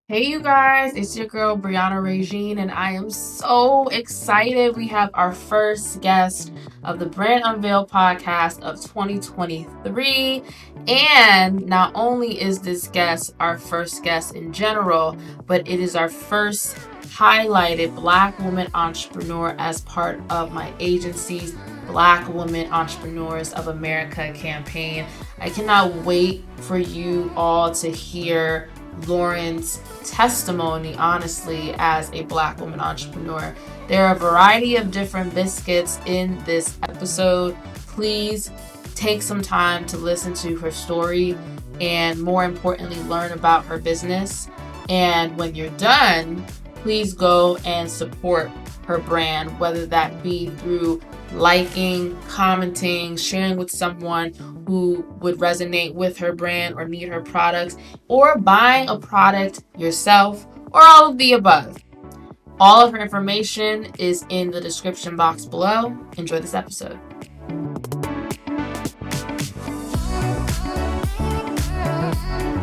Hey you guys, it's your girl Brianna Régine, and I am so excited. We have our first guest of the Brand Unveiled podcast of 2023. And not only is this guest our first guest in general, but it is our first highlighted Black woman entrepreneur as part of my agency's Black Women Entrepreneurs of America campaign. I cannot wait for you all to hear Lauryn's testimony, honestly, as a Black woman entrepreneur. There are a variety of different biscuits in this episode. Please take some time to listen to her story and, more importantly, learn about her business. And when you're done, please go and support her brand, whether that be through liking, commenting, sharing with someone who would resonate with her brand or need her products, or buying a product yourself, or all of the above. All of her information is in the description box below. Enjoy this episode.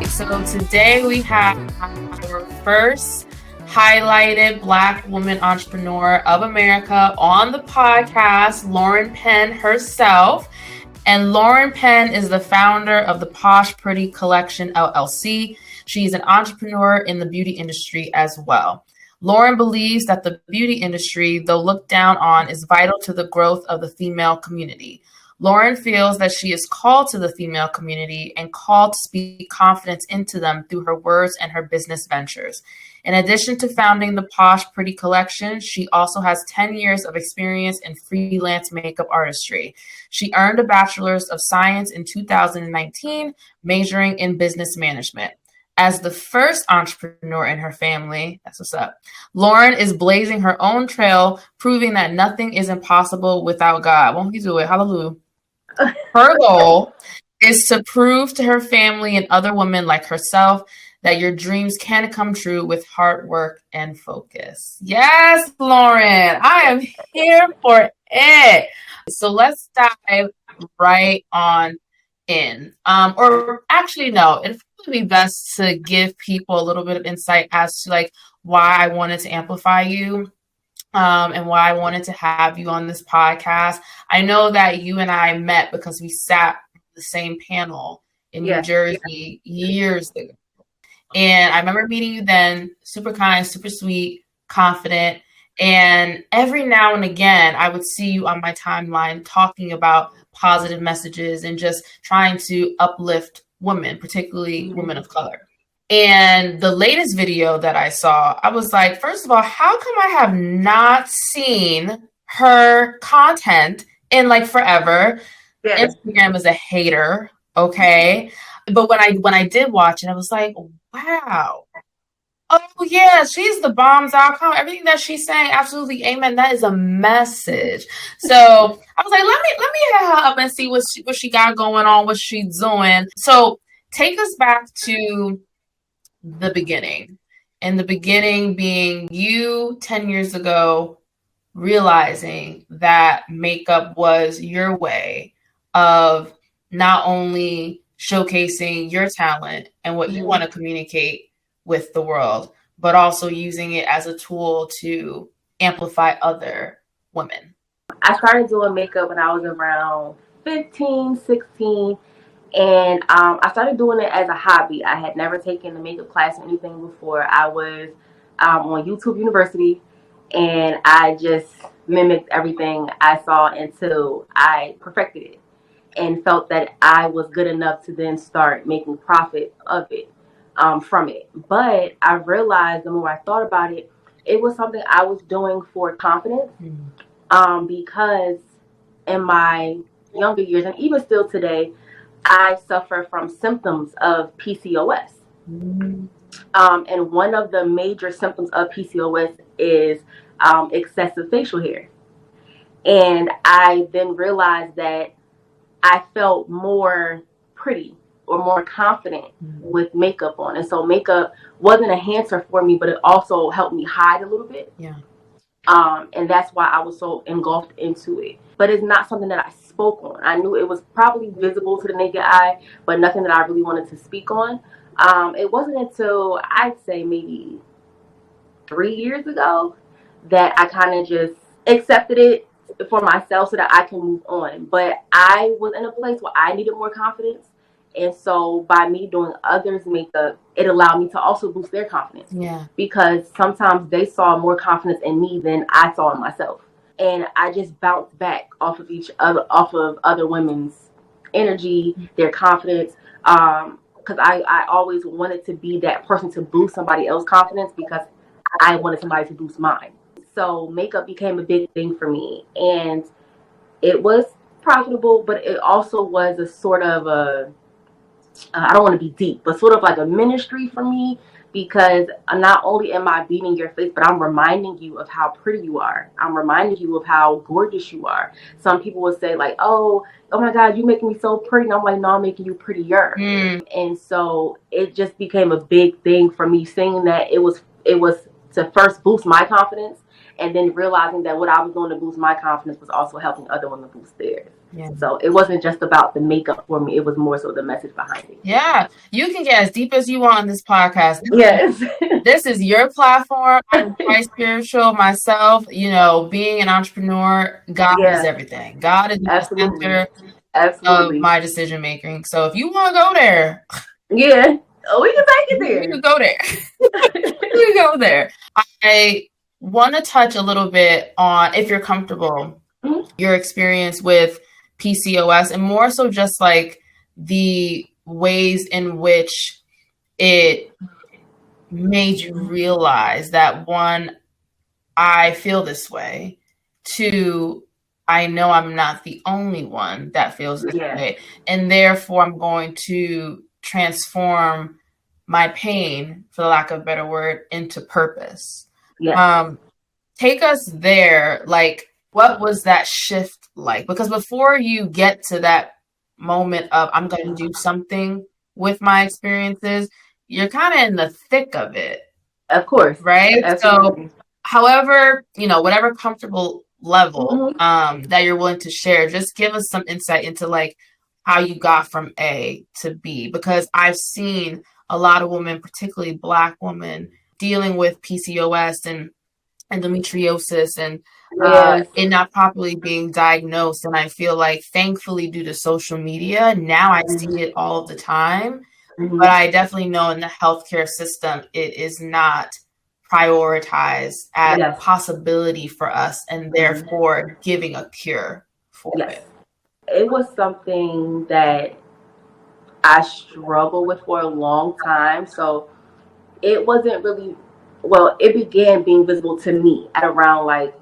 So today we have our first highlighted Black woman entrepreneur of America on the podcast, Lauryn Penn herself. And Lauryn Penn is the founder of the Posh Pretty Kollection, LLC. She's an entrepreneur in the beauty industry as well. Lauryn believes that the beauty industry, though looked down on, is vital to the growth of the female community. Lauryn feels that she is called to the female community and called to speak confidence into them through her words and her business ventures. In addition to founding the Posh Pretty Kollection, she also has 10 years of experience in freelance makeup artistry. She earned a Bachelor's of Science in 2019, majoring in business management. As the first entrepreneur in her family, that's what's up, Lauryn is blazing her own trail, proving that nothing is impossible without God. Won't he do it? Hallelujah. Her goal is to prove to her family and other women like herself that your dreams can come true with hard work and focus. Yes, Lauryn, I am here for it. So let's dive right on in. Or actually, no, it'd probably be best to give people a little bit of insight as to like why I wanted to amplify you. And why I wanted to have you on this podcast. I know that you and I met because we sat on the same panel in New Jersey years ago. And I remember meeting you then, super kind, super sweet, confident. And every now and again, I would see you on my timeline talking about positive messages and just trying to uplift women, particularly women of color. And the latest video that I saw, I was like, first of all, how come I have not seen her content in like forever? Yeah. Instagram is a hater, okay? But when I did watch it, I was like, wow. Oh yeah, she's the bombs.com. Everything that she's saying, absolutely, amen. That is a message. So I was like, let me hit her up and see what she got going on, what she's doing. So take us back to the beginning, and the beginning being you 10 years ago realizing that makeup was your way of not only showcasing your talent and what you want to communicate with the world, but also using it as a tool to amplify other women. I started doing makeup when I was around 15, 16. And I started doing it as a hobby. I had never taken a makeup class or anything before. I was on YouTube University, and I just mimicked everything I saw until I perfected it and felt that I was good enough to then start making profit of it, from it. But I realized the more I thought about it, it was something I was doing for confidence, because in my younger years, and even still today, I suffer from symptoms of PCOS. And one of the major symptoms of PCOS is excessive facial hair. And I then realized that I felt more pretty or more confident with makeup on. And so makeup wasn't a enhancer for me, but it also helped me hide a little bit. Yeah. And that's why I was so engulfed into it. But it's not something that I spoke on. I knew it was probably visible to the naked eye, but nothing that I really wanted to speak on. It wasn't until I'd say maybe 3 years ago that I kind of just accepted it for myself so that I can move on. But I was in a place where I needed more confidence. And so by me doing others' makeup, it allowed me to also boost their confidence. Yeah. Because sometimes they saw more confidence in me than I saw in myself. And I just bounced back off of other women's energy, their confidence. Because I always wanted to be that person to boost somebody else's confidence because I wanted somebody to boost mine. So makeup became a big thing for me, and it was profitable, but it also was a sort of a I don't want to be deep, but sort of like a ministry for me because not only am I beating your face, but I'm reminding you of how pretty you are. I'm reminding you of how gorgeous you are. Some people would say like, oh my God, you making me so pretty. And I'm like, no, I'm making you prettier. And so it just became a big thing for me, seeing that it was to first boost my confidence, and then realizing that what I was doing to boost my confidence was also helping other women boost theirs. Yeah. So it wasn't just about the makeup for me. It was more so the message behind it. Yeah. You can get as deep as you want on this podcast. Yes. This is your platform. I'm quite spiritual myself. You know, being an entrepreneur, God is everything. God is the center of my decision making. So if you want to go there. Yeah. Oh, we can take it there. We can go there. We can go there. I want to touch a little bit on, if you're comfortable, your experience with PCOS, and more so just like the ways in which it made you realize that, one, I feel this way, two, I know I'm not the only one that feels this way, and therefore I'm going to transform my pain, for the lack of a better word, into purpose. Take us there. Like, what was that shift like? Because before you get to that moment of I'm going to do something with my experiences, you're kind of in the thick of it. Of course. Right? Absolutely. So however, whatever comfortable level that you're willing to share, just give us some insight into like how you got from A to B, because I've seen a lot of women, particularly Black women, dealing with PCOS and endometriosis and it not properly being diagnosed. And I feel like, thankfully, due to social media, now I see it all the time. But I definitely know in the healthcare system, it is not prioritized as a possibility for us, and therefore giving a cure for it. It was something that I struggled with for a long time. So it wasn't really, it began being visible to me at around like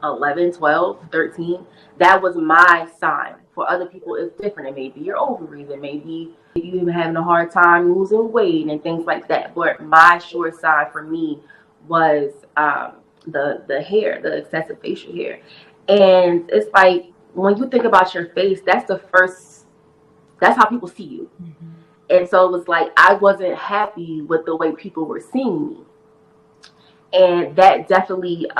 11, 12, 13. That was my sign. For other people, it's different. It may be your ovaries. It may be you having a hard time losing weight and things like that. But my sure sign for me was the hair, the excessive facial hair. And it's like, when you think about your face, that's how people see you. And so it was like, I wasn't happy with the way people were seeing me. And that definitely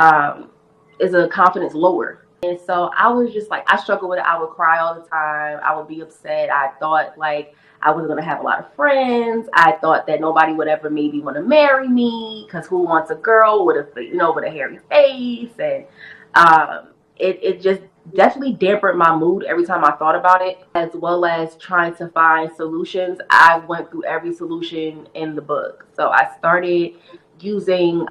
is a confidence lower. And so I was just like, I struggled with it. I would cry all the time. I would be upset. I thought like I was going to have a lot of friends. I thought that nobody would ever maybe want to marry me, because who wants a girl with a hairy face? And it just definitely dampened my mood every time I thought about it, as well as trying to find solutions. I went through every solution in the book. So I started using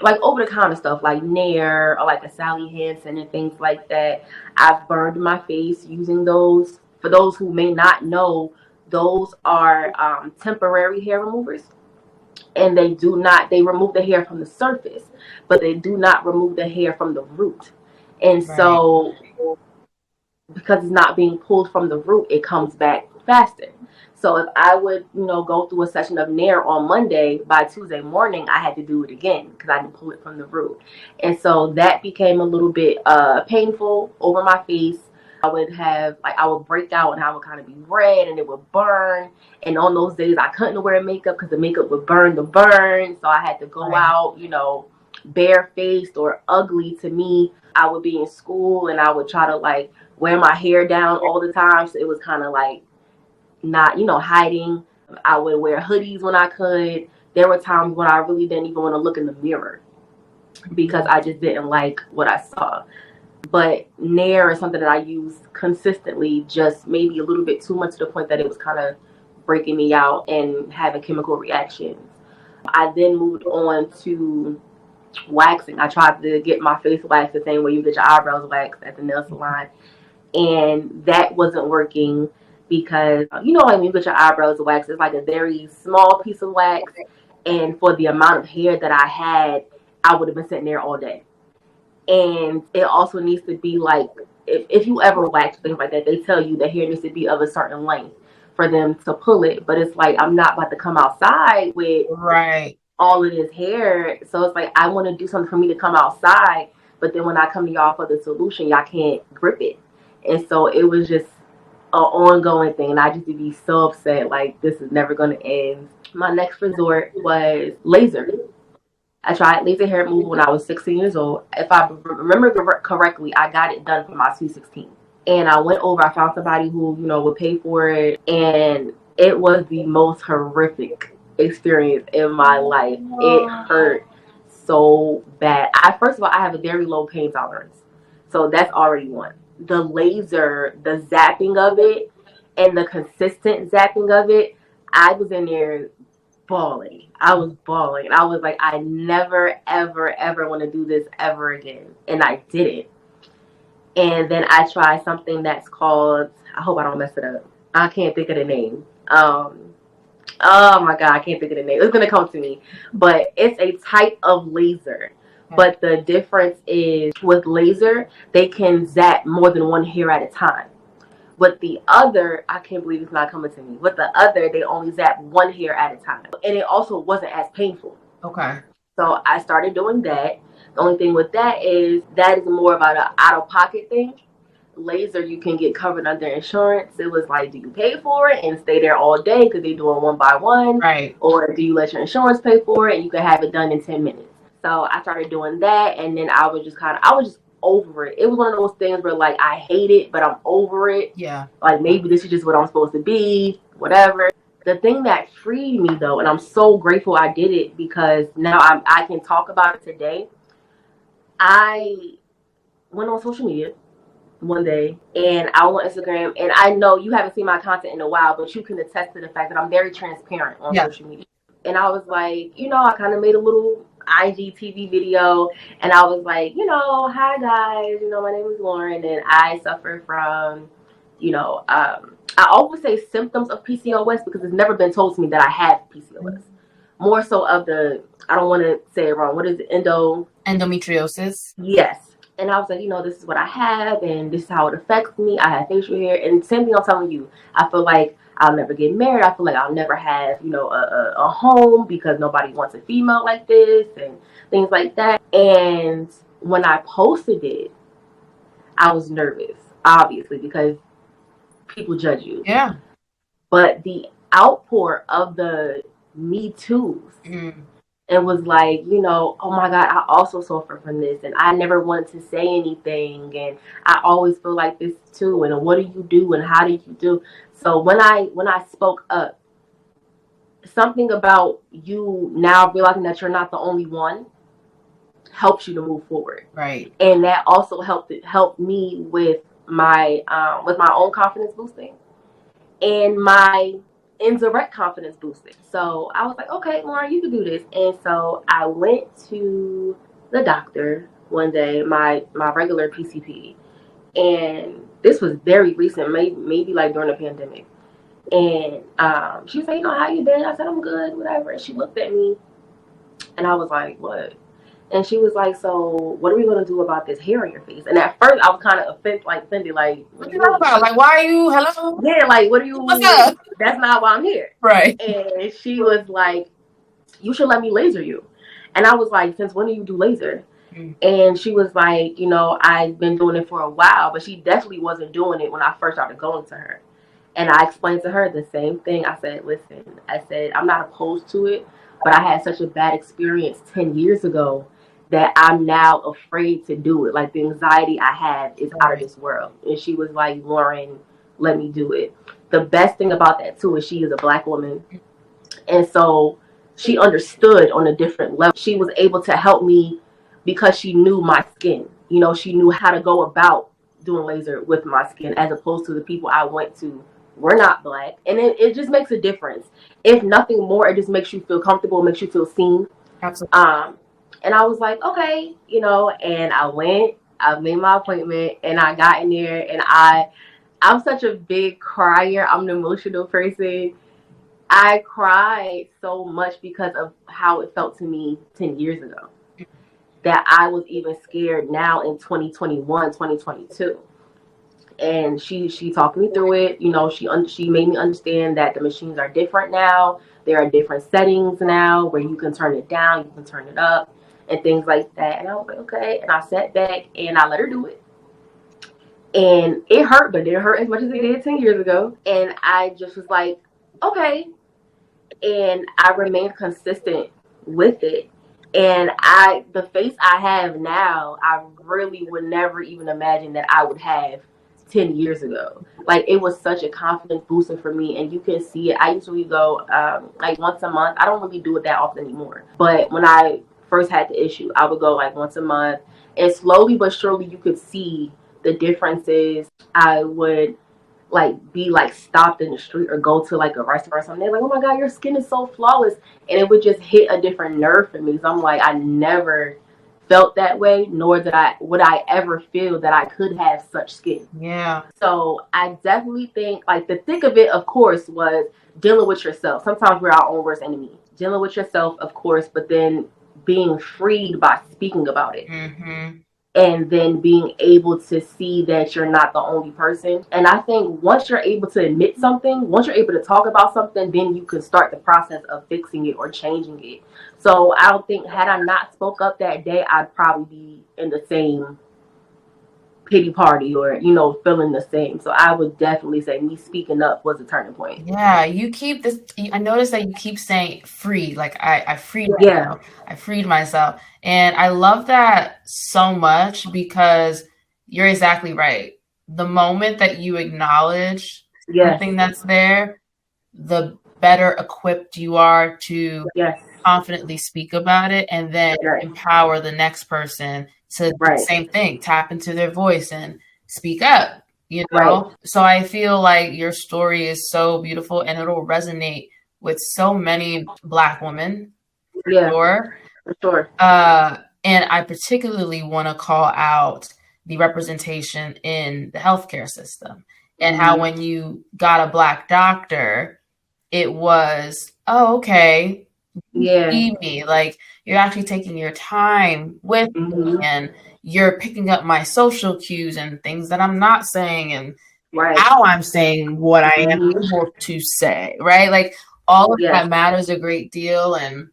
like over-the-counter stuff like Nair or like a Sally Hansen and things like that. I've burned my face using those. For those who may not know, those are temporary hair removers, and they remove the hair from the surface, but they do not remove the hair from the root. And so because it's not being pulled from the root, it comes back faster. So if I would, go through a session of Nair on Monday, by Tuesday morning, I had to do it again because I didn't pull it from the root. And so that became a little bit painful over my face. I would break out and I would kind of be red and it would burn. And on those days, I couldn't wear makeup because the makeup would burn the burn. So I had to go out, barefaced or ugly. To me, I would be in school and I would try to wear my hair down all the time. So it was kind of like not, hiding I would wear hoodies when I could. There were times when I really didn't even want to look in the mirror because I just didn't like what I saw. But Nair is something that I use consistently, just maybe a little bit too much to the point that it was kind of breaking me out and having chemical reactions. I then moved on to waxing. I tried to get my face waxed the same way you get your eyebrows waxed at the nail salon, and that wasn't working because like when you get your eyebrows waxed, it's like a very small piece of wax, and for the amount of hair that I had, I would have been sitting there all day. And it also needs to be like, if you ever wax things like that, they tell you the hair needs to be of a certain length for them to pull it. But it's like, I'm not about to come outside with all of this hair. So it's like, I want to do something for me to come outside. But then when I come to y'all for the solution, y'all can't grip it. And so it was just an ongoing thing. And I just would be so upset, like, this is never going to end. My next resort was laser. I tried laser hair removal when I was 16 years old. If I remember correctly, I got it done for my 216. And I went over, I found somebody who, would pay for it. And it was the most horrific experience in my life. It hurt so bad. First of all, I have a very low pain tolerance. So that's already one. The laser, the zapping of it, and the consistent zapping of it, I was in there bawling. I was bawling. I was like, I never, ever, ever want to do this ever again. And I did it. And then I tried something that's called, I hope I don't mess it up. I can't think of the name. Oh my God, I can't think of the name. It's going to come to me. But it's a type of laser. But the difference is with laser, they can zap more than one hair at a time. But the other, I can't believe it's not coming to me. But the other, they only zap one hair at a time. And it also wasn't as painful. Okay. So I started doing that. The only thing with that is more about an out-of-pocket thing. Laser, you can get covered under insurance. It was like, do you pay for it and stay there all day because they do it one by one? Right. Or do you let your insurance pay for it and you can have it done in 10 minutes? So I started doing that, and then I was just over it. It was one of those things where, like, I hate it, but I'm over it. Yeah. Like, maybe this is just what I'm supposed to be, whatever. The thing that freed me, though, and I'm so grateful I did it because now I can talk about it today. I went on social media one day, and I went on Instagram, and I know you haven't seen my content in a while, but you can attest to the fact that I'm very transparent on social media. And I was like, I kind of made a little IGTV video, and I was like, hi guys, my name is Lauren, and I suffer from, I always say symptoms of PCOS because it's never been told to me that I have PCOS. More so of I don't want to say it wrong. What is it? Endometriosis. Yes. And I was like, this is what I have, and this is how it affects me. I have facial hair, and same thing I'm telling you. I feel like I'll never get married. I feel like I'll never have, a home because nobody wants a female like this and things like that. And when I posted it, I was nervous, obviously, because people judge you. Yeah. But the outpour of the Me Too's, it was like, oh my God, I also suffer from this, and I never wanted to say anything, and I always feel like this too, and what do you do, and how do you do? So when I spoke up, something about you now realizing that you're not the only one helps you to move forward. Right. And that also helped me with my own confidence boosting and my indirect confidence boosting. So I was like, okay, Lauren, you can do this. And so I went to the doctor one day, my regular PCP, and this was very recent, maybe like during the pandemic. And she was like, how you been? I said, I'm good, whatever. And she looked at me, and I was like, what? And she was like, so what are we going to do about this hair on your face? And at first I was kind of offended, like, what you talking about? Like, why are you, hello? Yeah, like, what are you, what's up? That's not why I'm here. Right. And she was like, you should let me laser you. And I was like, since when do you do laser? And she was like, I've been doing it for a while, but she definitely wasn't doing it when I first started going to her. And I explained to her the same thing. I said, listen, I'm not opposed to it, but I had such a bad experience 10 years ago that I'm now afraid to do it. Like, the anxiety I have is out of this world. And she was like, Lauren, let me do it. The best thing about that too is she is a Black woman, and so she understood on a different level. She was able to help me because she knew my skin. You know, she knew how to go about doing laser with my skin, as opposed to the people I went to were not Black. And it just makes a difference. If nothing more, it just makes you feel comfortable, makes you feel seen. Absolutely. And I was like, okay, you know, and I made my appointment, and I got in there, and I'm such a big crier. I'm an emotional person. I cried so much because of how it felt to me 10 years ago, that I was even scared now in 2021, 2022. And she talked me through it. You know, she made me understand that the machines are different now. There are different settings now where you can turn it down, you can turn it up, and things like that. And I was like, okay. And I sat back and I let her do it. And it hurt, but it didn't hurt as much as it did 10 years ago. And I just was like, okay. And I remained consistent with it. And the face I have now, I really would never even imagine that I would have 10 years ago. Like, it was such a confidence booster for me, and you can see it. I usually go like once a month. I don't really do it that often anymore, but when I first had the issue, I would go like once a month, and slowly but surely you could see the differences. I would like be like stopped in the street or go to like a restaurant or something. They're like, oh my God, your skin is so flawless. And it would just hit a different nerve for me. So I'm like, I never felt that way, nor would I ever feel that I could have such skin. Yeah. So I definitely think like the thick of it, of course, was dealing with yourself. Sometimes we're our own worst enemy. Dealing with yourself, of course, but then being freed by speaking about it. Mm-hmm. And then being able to see that you're not the only person. And I think once you're able to admit something, once you're able to talk about something, then you can start the process of fixing it or changing it. So I don't think, had I not spoke up that day, I'd probably be in the same pity party or, you know, feeling the same. So I would definitely say me speaking up was a turning point. Yeah, you keep this. I noticed that you keep saying free. Like I freed Yeah. myself. I freed myself. And I love that so much because you're exactly right. The moment that you acknowledge Yes. something that's there, the better equipped you are to Yes. confidently speak about it and then Right. empower the next person to do the Right. same thing, tap into their voice and speak up, you know? Right. So I feel like your story is so beautiful and it'll resonate with so many Black women. Yeah. Sure. For sure. And I particularly want to call out the representation in the healthcare system and how when you got a Black doctor, it was, oh, okay, Yeah. feed me. Like, you're actually taking your time with me and you're picking up my social cues and things that I'm not saying and how I'm saying what I am able to say, right? Like, all of that matters a great deal. And,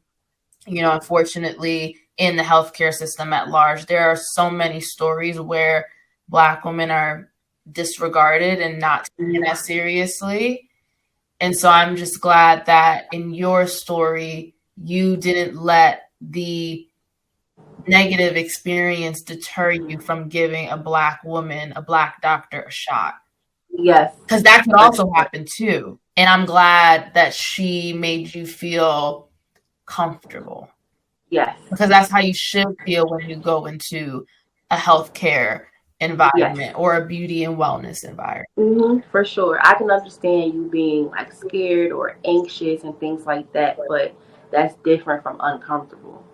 you know, unfortunately, in the healthcare system at large, there are so many stories where Black women are disregarded and not taken as seriously. And so I'm just glad that in your story, you didn't let the negative experience deter you from giving a Black woman, a Black doctor, a shot. Yes. Because that could also happen too. And I'm glad that she made you feel comfortable. Yes. Because that's how you should feel when you go into a healthcare environment or a beauty and wellness environment. For sure. I can understand you being like scared or anxious and things like that, but that's different from uncomfortable.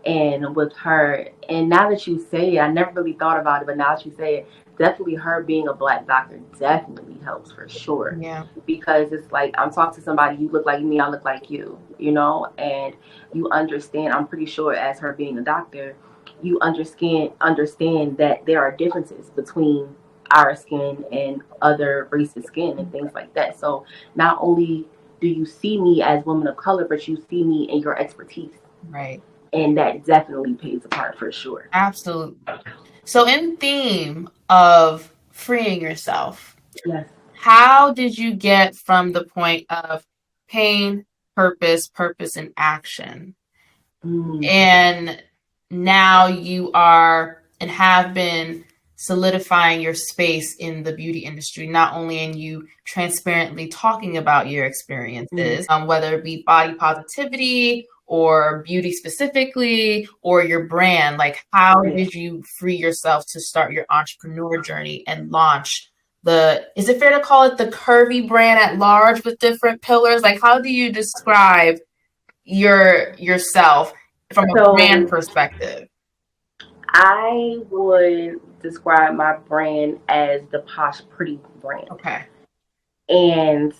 And with her, and now that you say it, I never really thought about it, but now that you say it, definitely her being a Black doctor definitely helps for sure. Yeah. Because it's like, I'm talking to somebody, you look like me, I look like you, you know, and you understand, I'm pretty sure as her being a doctor, you understand that there are differences between our skin and other races' skin and things like that. So not only do you see me as women of color, but you see me in your expertise. Right. And that definitely plays a part for sure. Absolutely. So in theme of freeing yourself, yes, how did you get from the point of pain, purpose, and action? And now you are and have been solidifying your space in the beauty industry, not only in you transparently talking about your experiences, whether it be body positivity or beauty specifically, or your brand. Like, how did you free yourself to start your entrepreneur journey and launch is it fair to call it the curvy brand at large with different pillars? Like, how do you describe yourself from a brand perspective? I would describe my brand as the Posh Pretty brand. Okay. And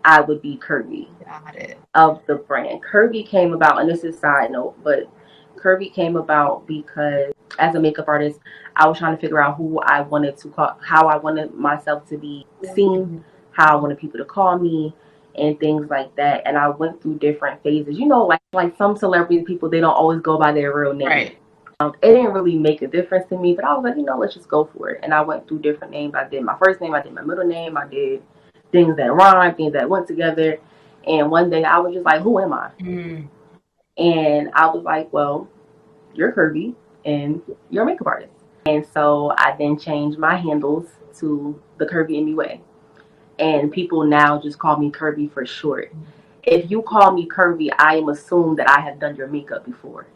I would be curvy. Got it. Of the brand. Curvy came about, and this is side note, but curvy came about because as a makeup artist, I was trying to figure out who I wanted to call, how I wanted myself to be seen, how I wanted people to call me, and things like that. And I went through different phases. You know, like some celebrity people, they don't always go by their real name. Right. It didn't really make a difference to me, but I was like, let's just go for it. And I went through different names. I did my first name, I did my middle name, I did things that rhyme, things that went together. And one day I was just like, who am I? And I was like, well, you're curvy and you're a makeup artist. And so I then changed my handles to the Curvy in Me Way. And people now just call me Curvy for short. If you call me curvy, I am assumed that I have done your makeup before,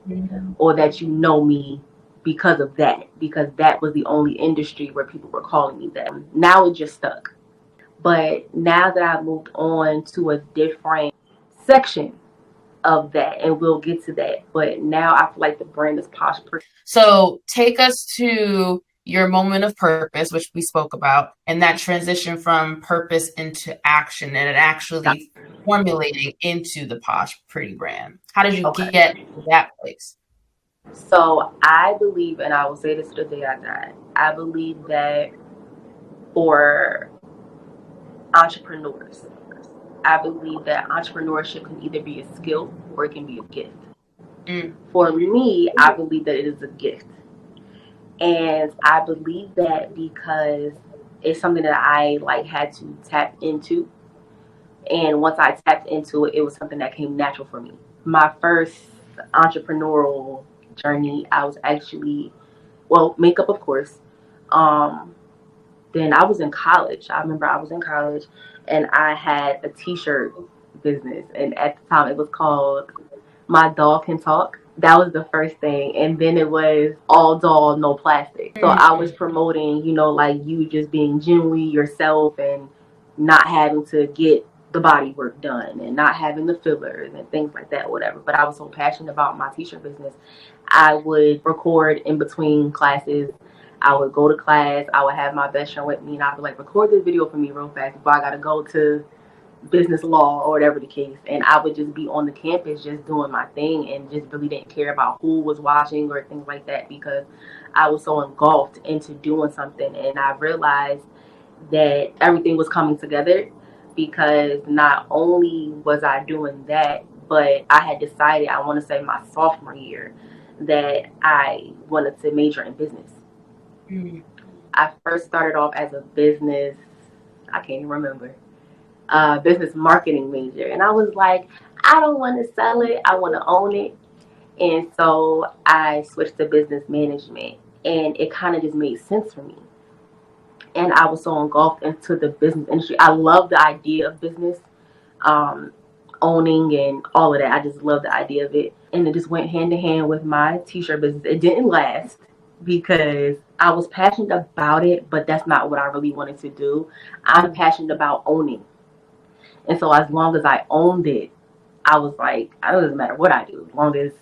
or that you know me because of that, because that was the only industry where people were calling me that. Now it just stuck. But now that I've moved on to a different section of that, and we'll get to that, but now I feel like the brand is Posh. So take us to your moment of purpose, which we spoke about, and that transition from purpose into action and it actually formulating into the Posh Pretty brand. How did you get to that place? So I believe, and I will say this to the day I die, I believe that for entrepreneurs, I believe that entrepreneurship can either be a skill or it can be a gift. For me, I believe that it is a gift. And I believe that because it's something that I had to tap into. And once I tapped into it, it was something that came natural for me. My first entrepreneurial journey, I was actually, makeup, of course. Then I was in college. I remember I was in college and I had a t-shirt business. And at the time it was called My Doll Can Talk. That was the first thing. And then it was all doll, no plastic. So I was promoting, you just being genuinely yourself and not having to get the body work done and not having the fillers and things like that, whatever. But I was so passionate about my t-shirt business. I would record in between classes. I would go to class. I would have my best friend with me, and I'd be like, record this video for me real fast before I got to go to business law or whatever the case. And I would just be on the campus just doing my thing and just really didn't care about who was watching or things like that, because I was so engulfed into doing something. And I realized that everything was coming together, because not only was I doing that, but I had decided, I want to say my sophomore year, that I wanted to major in business. I first started off as a business, I can't even remember, business marketing major. And I was like, I don't want to sell it, I want to own it. And so I switched to business management, and it kind of just made sense for me. And I was so engulfed into the business industry. I love the idea of business, owning and all of that. I just love the idea of it. And it just went hand in hand with my t-shirt business. It didn't last because I was passionate about it, but that's not what I really wanted to do. I'm passionate about owning. And so as long as I owned it, I was like, it doesn't matter what I do, as long as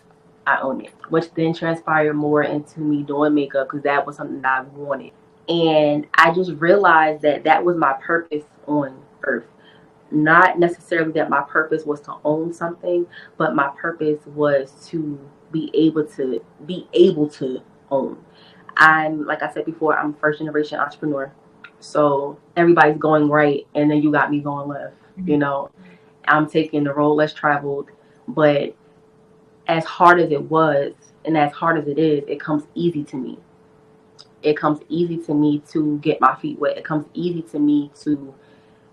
I own it. Which then transpired more into me doing makeup, because that was something that I wanted. And I just realized that that was my purpose on earth. Not necessarily that my purpose was to own something, but my purpose was to be able to own. I'm, like I said before, I'm a first generation entrepreneur. So everybody's going right, and then you got me going left. I'm taking the road less traveled, but as hard as it was, and as hard as it is, it comes easy to me. It comes easy to me to get my feet wet. It comes easy to me to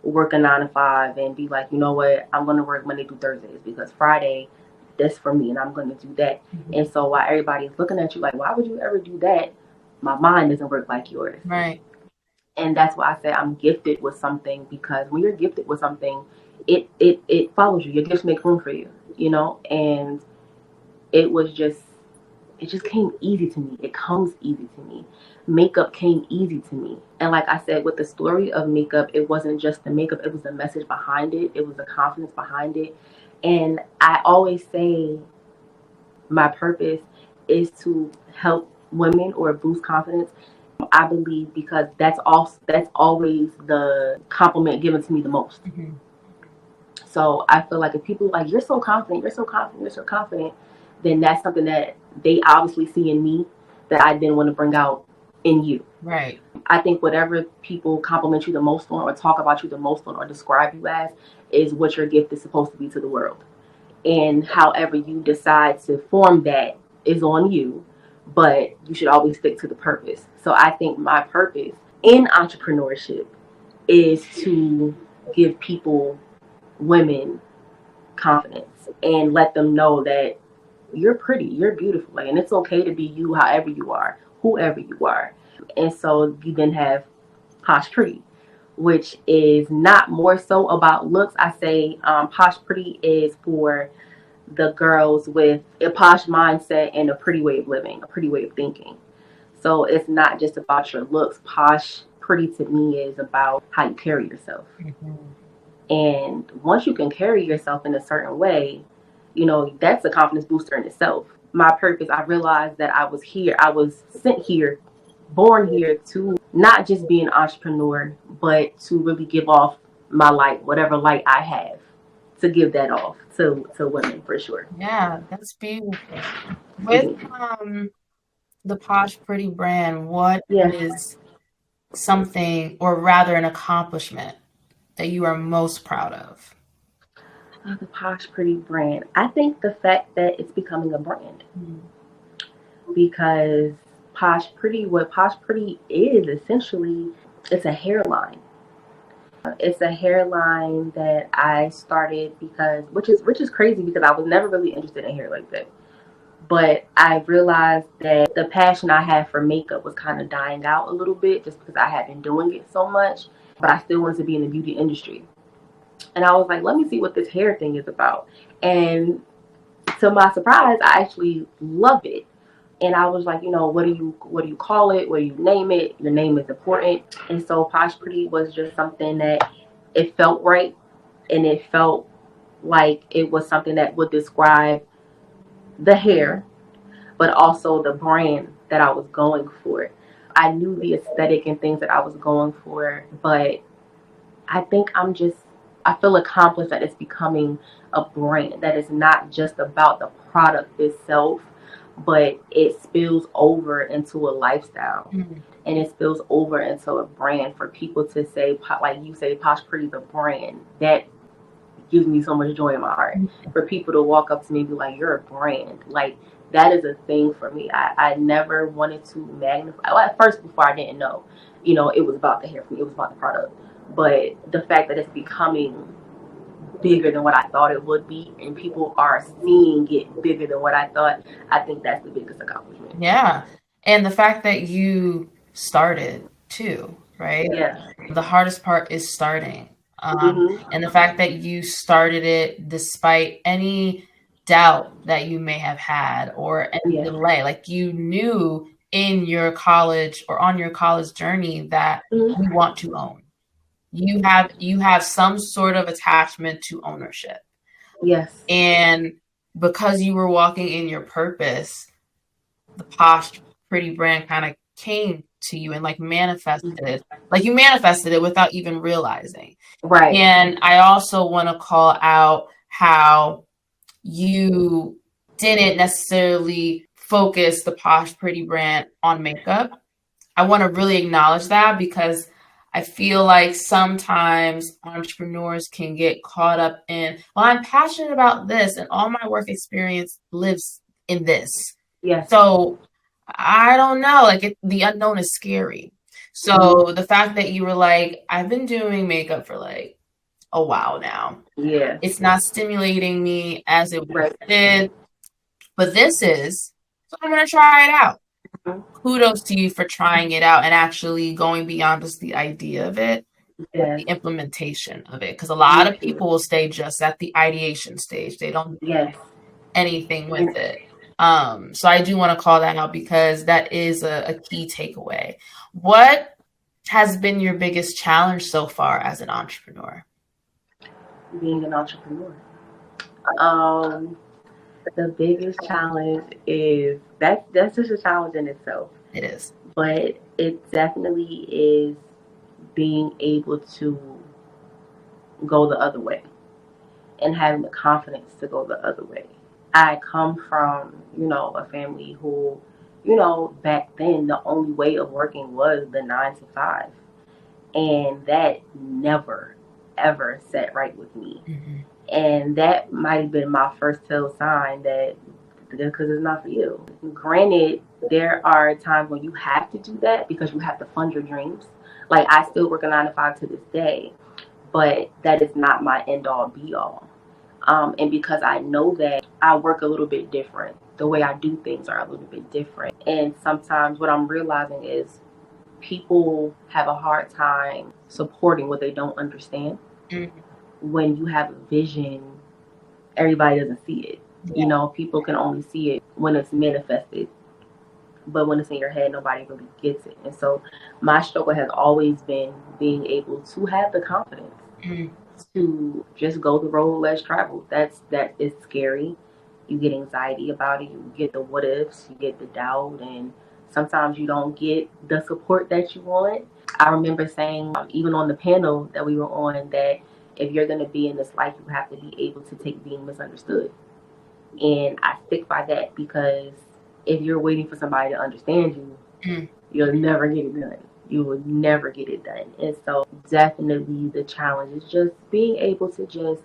work a 9-to-5 and be like, you know what, I'm going to work Monday through Thursdays, because Friday, that's for me, and I'm going to do that. And so while everybody's looking at you like, why would you ever do that? my mind doesn't work like yours. Right. And that's why I say I'm gifted with something, because when you're gifted with something, it follows you. Your gifts make room for you, you know? And it was just, it just came easy to me. It comes easy to me. Makeup came easy to me. And like I said, with the story of makeup, it wasn't just the makeup, it was the message behind it. It was the confidence behind it. And I always say my purpose is to help women or boost confidence. I believe because that's always the compliment given to me the most. Mm-hmm. So I feel like if people are like, you're so confident, you're so confident, you're so confident, then that's something that they obviously see in me that I then want to bring out in you. Right. I think whatever people compliment you the most on, or talk about you the most on, or describe you as, is what your gift is supposed to be to the world. And however you decide to form that is on you, but you should always stick to the purpose. So I think my purpose in entrepreneurship is to give people, women, confidence and let them know that you're pretty, you're beautiful, like, and it's okay to be you however you are, whoever you are. And so you then have Posh Pretty, which is not more so about looks. I say Posh Pretty is for the girls with a posh mindset and a pretty way of living, a pretty way of thinking. So it's not just about your looks. Posh Pretty to me is about how you carry yourself. Mm-hmm. And once you can carry yourself in a certain way, you know, that's a confidence booster in itself. My purpose, I realized that I was sent here, born here to not just be an entrepreneur, but to really give off my light, whatever light I have, to give that off to women for sure. Yeah, that's beautiful. With the Posh Pretty brand, what is something, or rather an accomplishment, that you are most proud of? The Posh Pretty brand. I think the fact that it's becoming a brand. Because what Posh Pretty is essentially, it's a hairline. It's a hairline that I started because, which is crazy, because I was never really interested in hair like that. But I realized that the passion I had for makeup was kind of dying out a little bit, just because I had been doing it so much. But I still wanted to be in the beauty industry. And I was like, let me see what this hair thing is about. And to my surprise, I actually love it. And I was like, you know, what do you call it? What do you name it? Your name is important. And so Posh Pretty was just something that it felt right, and it felt like it was something that would describe the hair, but also the brand that I was going for. I knew the aesthetic and things that I was going for, but I think I feel accomplished that it's becoming a brand that is not just about the product itself, but it spills over into a lifestyle. Mm-hmm. And it spills over into a brand for people to say, like you say, Posh Pretty, the brand. That gives me so much joy in my heart. Mm-hmm. For people to walk up to me and be like, you're a brand. Like, that is a thing for me. I never wanted to magnify. Well, at first, before I didn't know, you know, it was about the hair for me. It was about the product. But the fact that it's becoming bigger than what I thought it would be, and people are seeing it bigger than what I thought, I think that's the biggest accomplishment. Yeah. And the fact that you started too, right? Yeah. The hardest part is starting. And the fact that you started it despite any doubt that you may have had, or any delay. Like, you knew in your college or on your college journey that you want to own. You have some sort of attachment to ownership. Yes. And because you were walking in your purpose, the Posh Pretty brand kind of came to you and like manifested it. Like, you manifested it without even realizing. Right. And I also want to call out how you didn't necessarily focus the Posh Pretty brand on makeup. I want to really acknowledge that, because I feel like sometimes entrepreneurs can get caught up in, well, I'm passionate about this and all my work experience lives in this. Yes. So I don't know, like, the unknown is scary. So the fact that you were like, I've been doing makeup for like a while now. Yeah. It's not stimulating me as it did, but this is, so I'm going to try it out. kudos to you for trying it out and actually going beyond just the idea of it, Yes. the implementation of it. Because a lot of people will stay just at the ideation stage. They don't do anything with it. So I do want to call that out because that is a key takeaway. What has been your biggest challenge so far as an entrepreneur? Being an entrepreneur. The biggest challenge is that's just a challenge in itself. It is. But it definitely is being able to go the other way and having the confidence to go the other way. I come from, a family who, back then the only way of working was the 9 to 5. And that never, ever sat right with me. Mm-hmm. And that might have been my first tell sign that because it's not for you. Granted, there are times when you have to do that because you have to fund your dreams. Like, I still work a 9 to 5 to this day, but that is not my end all be all. And because I know that, I work a little bit different. The way I do things are a little bit different. And sometimes what I'm realizing is people have a hard time supporting what they don't understand. Mm-hmm. When you have a vision, everybody doesn't see it. Yeah. People can only see it when it's manifested. But when it's in your head, nobody really gets it. And so my struggle has always been being able to have the confidence to just go the road less traveled. That is scary. You get anxiety about it. You get the what ifs. You get the doubt. And sometimes you don't get the support that you want. I remember saying, even on the panel that we were on, that if you're going to be in this life, you have to be able to take being misunderstood. And I stick by that because if you're waiting for somebody to understand you, you'll never get it done. You will never get it done. And so definitely the challenge is just being able to just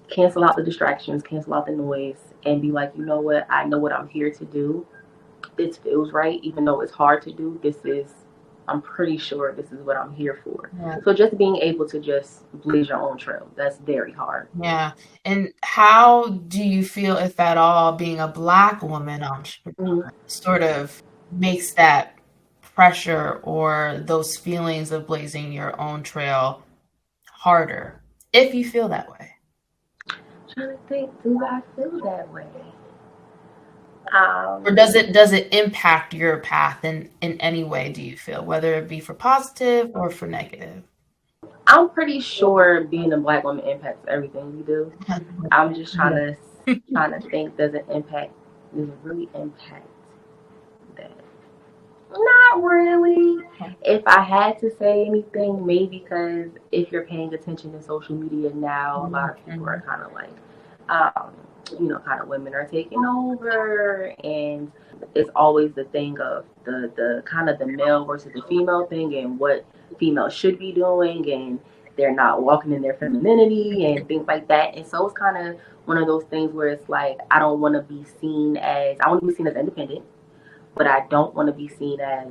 cancel out the distractions, cancel out the noise, and be like, you know what? I know what I'm here to do. This feels right, even though it's hard to do. I'm pretty sure this is what I'm here for. Yeah. So just being able to just blaze your own trail, that's very hard. Yeah. And how do you feel, if at all, being a Black woman entrepreneur sort of makes that pressure or those feelings of blazing your own trail harder, if you feel that way? I'm trying to think, do I feel that way? Or does it impact your path in any way, do you feel, whether it be for positive or for negative? I'm pretty sure being a Black woman impacts everything we do. I'm just trying to think, does it really impact that? Not really. If I had to say anything, maybe because if you're paying attention to social media now, a lot of people are kind of like, kind of women are taking over, and it's always the thing of the kind of the male versus the female thing and what females should be doing, and they're not walking in their femininity and things like that. And so it's kind of one of those things where it's like, I want to be seen as independent, but I don't want to be seen as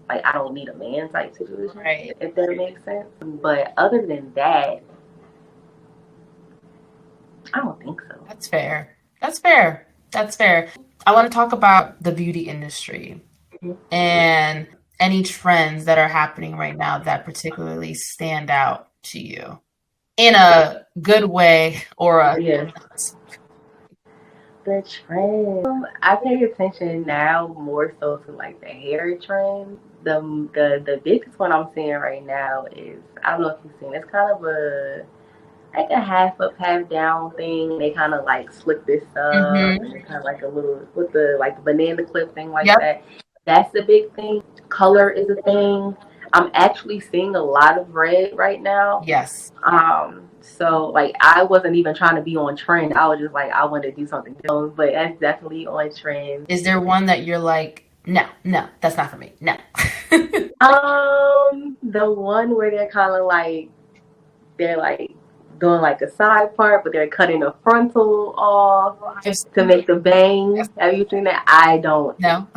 like I don't need a man type situation, right? If that makes sense. But other than that, I don't think so. That's fair. I want to talk about the beauty industry and any trends that are happening right now that particularly stand out to you in a good way or a... The trend. I pay attention now more so to like the hair trend. The biggest one I'm seeing right now is, I don't know if you've seen, it's kind of a half up, half down thing. They kind of like slick this up and kind of like a little with the like banana clip thing like that. That's the big thing. Color is a thing. I'm actually seeing a lot of red right now. Yes. So like I wasn't even trying to be on trend. I was just like, I wanted to do something else, but that's definitely on trend. Is there one that you're like, no, that's not for me? No. The one where they're kind of like, they're like doing like a side part, but they're cutting the frontal off to make the bangs. Have you seen that? I don't. No.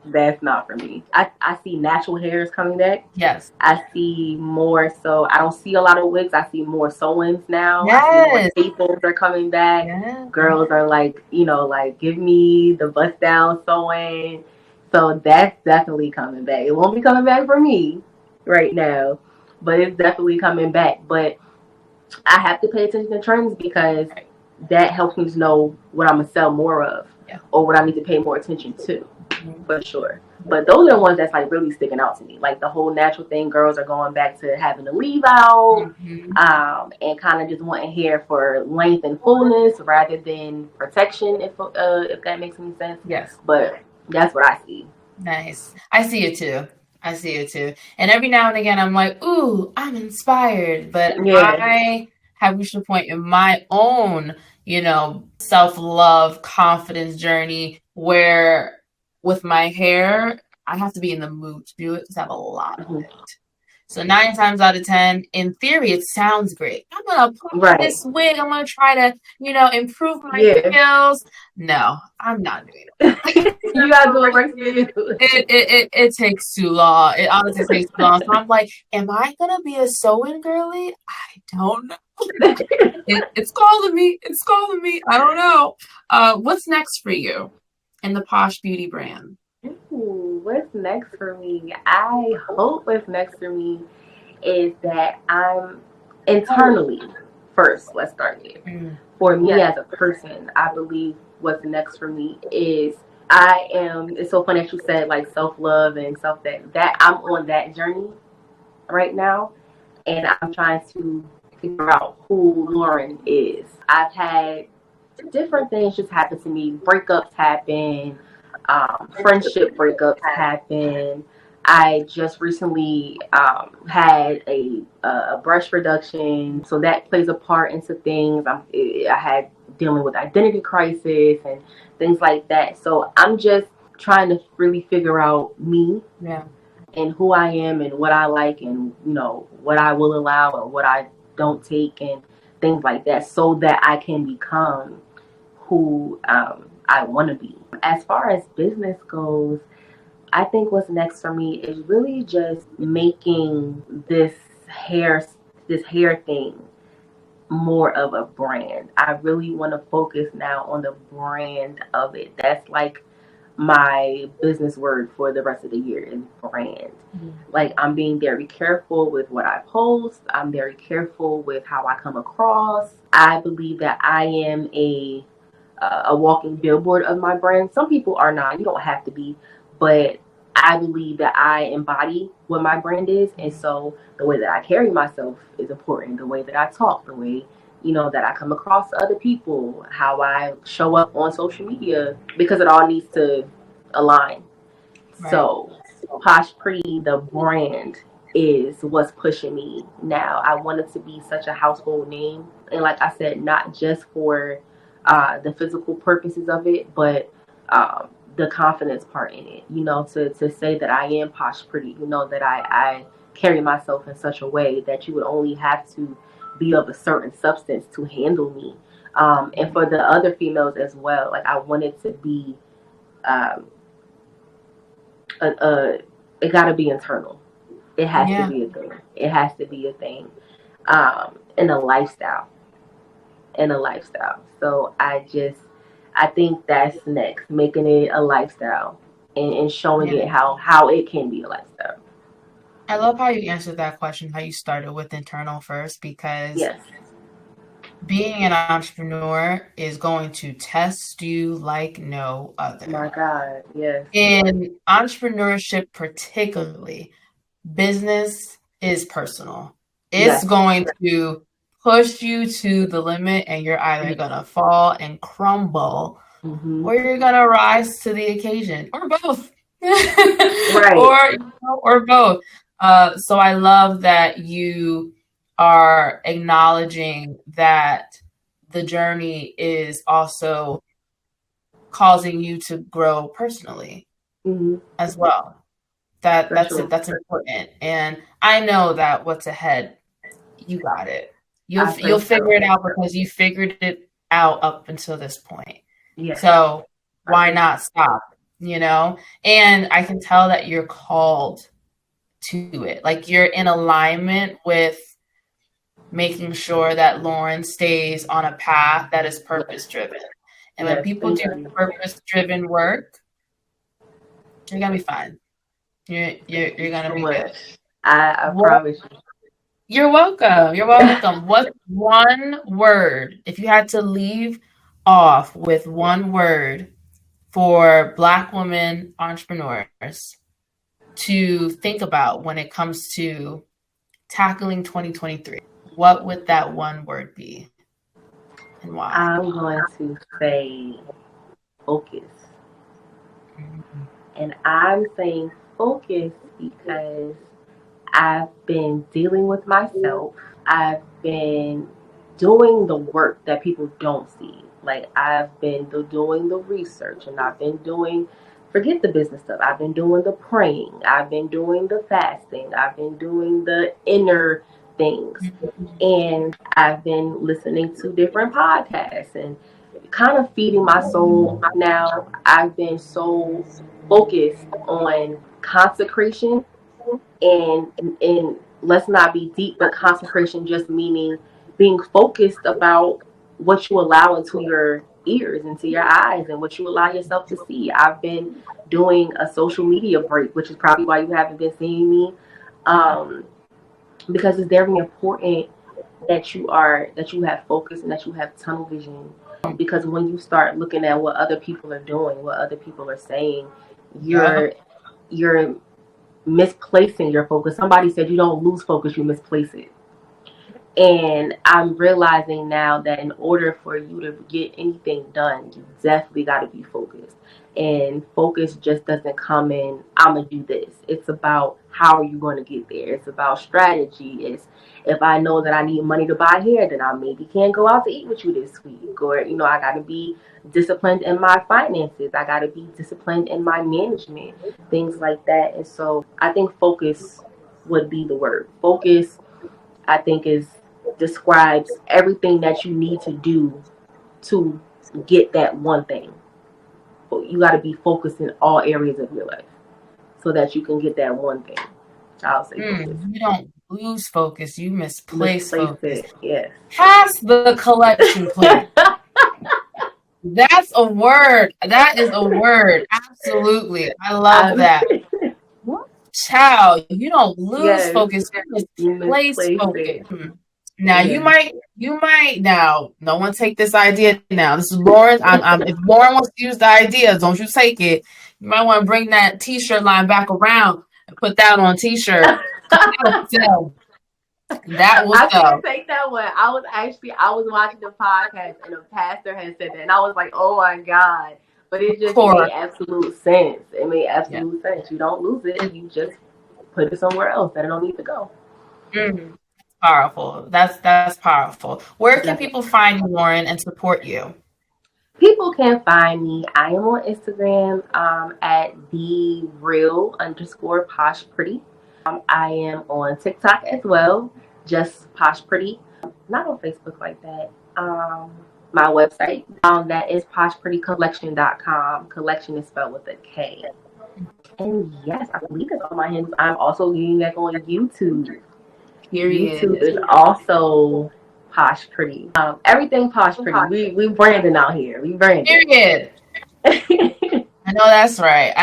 That's not for me. I see natural hairs coming back. Yes. I see more so I don't see a lot of wigs. I see more sew-ins now. I see more Yes. staples are coming back. Yes. Girls are like, like give me the bust down sewing. So that's definitely coming back. It won't be coming back for me right now, but it's definitely coming back. But I have to pay attention to trends because that helps me to know what I'm gonna sell more of, or what I need to pay more attention to, for sure. But those are the ones that's like really sticking out to me. Like the whole natural thing, girls are going back to having a leave out, and kind of just wanting hair for length and fullness rather than protection, if that makes any sense. Yes. But that's what I see. Nice. I see it too. And every now and again, I'm like, ooh, I'm inspired. But I have reached a point in my own, self-love, confidence journey where with my hair, I have to be in the mood to do it because I have a lot of it. So 9 times out of 10, in theory, it sounds great. I'm going to apply this wig. I'm going to try to, improve my skills. No, I'm not doing it. You got to do it right for you. It takes too long. It honestly takes too long. So I'm like, am I going to be a sewing girly? I don't know. It's calling me. It's calling me. I don't know. What's next for you in the Posh Beauty brand? Ooh, what's next for me? I hope what's next for me is that I'm internally first. Let's start there. For me as a person, I believe what's next for me is I am. It's so funny that you said like self-love and self that I'm on that journey right now, and I'm trying to figure out who Lauryn is. I've had different things just happen to me. Breakups happen. Friendship breakups happen. I just recently had a breast reduction, so that plays a part into things. I had dealing with identity crisis and things like that. So I'm just trying to really figure out me, and who I am and what I like and what I will allow and what I don't take and things like that, so that I can become who I want to be. As far as business goes, I think what's next for me is really just making this hair thing more of a brand. I really want to focus now on the brand of it. That's like my business word for the rest of the year is brand. Like I'm being very careful with what I post. I'm very careful with how I come across. I believe that I am a walking billboard of my brand. Some people are not. You don't have to be, but I believe that I embody what my brand is, and so the way that I carry myself is important. The way that I talk, the way that I come across to other people, how I show up on social media, because it all needs to align. So Posh Pretty, the brand, is what's pushing me now. I want it to be such a household name, and like I said, not just for the physical purposes of it, but the confidence part in it, to say that I am Posh Pretty, that I carry myself in such a way that you would only have to be of a certain substance to handle me. And for the other females as well, like I want it to be, it got to be internal. It has to be a thing. It has to be a thing. And a lifestyle. So I think that's next, making it a lifestyle and showing it how it can be a lifestyle. I love how you answered that question, how you started with internal first, because being an entrepreneur is going to test you like no other. My God, yes. In entrepreneurship particularly, business is personal. It's going to push you to the limit, and you're either going to fall and crumble, or you're going to rise to the occasion, or both. Or both. So I love that you are acknowledging that the journey is also causing you to grow personally as well. That's important. And I know that what's ahead, you got it. You'll figure it out, because you figured it out up until this point. So why not stop? you know, and I can tell that you're called to it. Like you're in alignment with making sure that Lauryn stays on a path that is purpose driven. And when people do purpose driven work, you're gonna be fine. You're gonna be good. I promise you. You're welcome. You're welcome. What's one word, if you had to leave off with one word for Black women entrepreneurs to think about when it comes to tackling 2023, what would that one word be and why? I'm going to say focus. And I'm saying focus because I've been dealing with myself. I've been doing the work that people don't see. Like I've been doing the research, and I've been doing, forget the business stuff. I've been doing the praying. I've been doing the fasting. I've been doing the inner things. And I've been listening to different podcasts and kind of feeding my soul. Now I've been so focused on consecration, and let's not be deep, but consecration just meaning being focused about what you allow into your ears, into your eyes, and what you allow yourself to see. I've been doing a social media break, which is probably why you haven't been seeing me, because it's very important that you have focus and that you have tunnel vision. Because when you start looking at what other people are doing, what other people are saying, you're misplacing your focus. Somebody said you don't lose focus, you misplace it. And I'm realizing now that in order for you to get anything done, you definitely got to be focused. And focus just doesn't come in, I'm going to do this. It's about how are you going to get there. It's about strategy. It's if I know that I need money to buy hair, then I maybe can't go out to eat with you this week. Or, I got to be disciplined in my finances. I got to be disciplined in my management, things like that. And so I think focus would be the word. Focus, I think, describes everything that you need to do to get that one thing. You got to be focused in all areas of your life so that you can get that one thing. I'll say focus. You don't lose focus, you misplace focus. Yes. Pass the collection, please. That's a word. That is a word. Absolutely. I love that. Child, you don't lose focus, you misplace focus. Now you might now. No one take this idea now. This is Lauryn. If Lauryn wants to use the idea, don't you take it. You might want to bring that T-shirt line back around and put that on a T-shirt. That was I couldn't take that one. I was watching the podcast and a pastor had said that, and I was like, oh my God. But it just made absolute sense. It made absolute sense. You don't lose it. You just put it somewhere else that it don't need to go. Powerful. That's powerful. Where can people find you, Lauryn, and support you? People can find me. I am on Instagram at @TheReal_Posh Pretty. I am on TikTok as well, just Posh Pretty. Not on Facebook like that. My website that is poshprettykollection.com. Kollection is spelled with a K. And yes, I believe it's on my handles. I'm also using that on YouTube. YouTube is also Posh Pretty. Everything Posh Pretty. We branding out here. We branding. Period. I know that's right.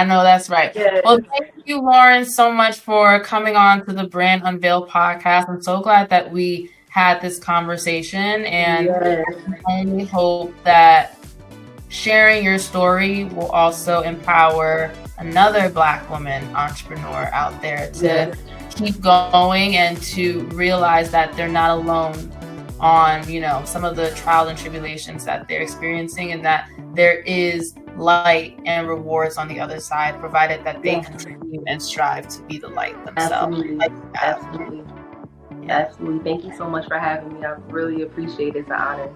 Yes. Well, thank you, Lauryn, so much for coming on to the Brand Unveiled podcast. I'm so glad that we had this conversation, and I only hope that sharing your story will also empower another Black woman entrepreneur out there to keep going and to realize that they're not alone on, some of the trials and tribulations that they're experiencing, and that there is light and rewards on the other side, provided that they continue and strive to be the light themselves. Absolutely. Thank you so much for having me. I really appreciate it. It's an honor.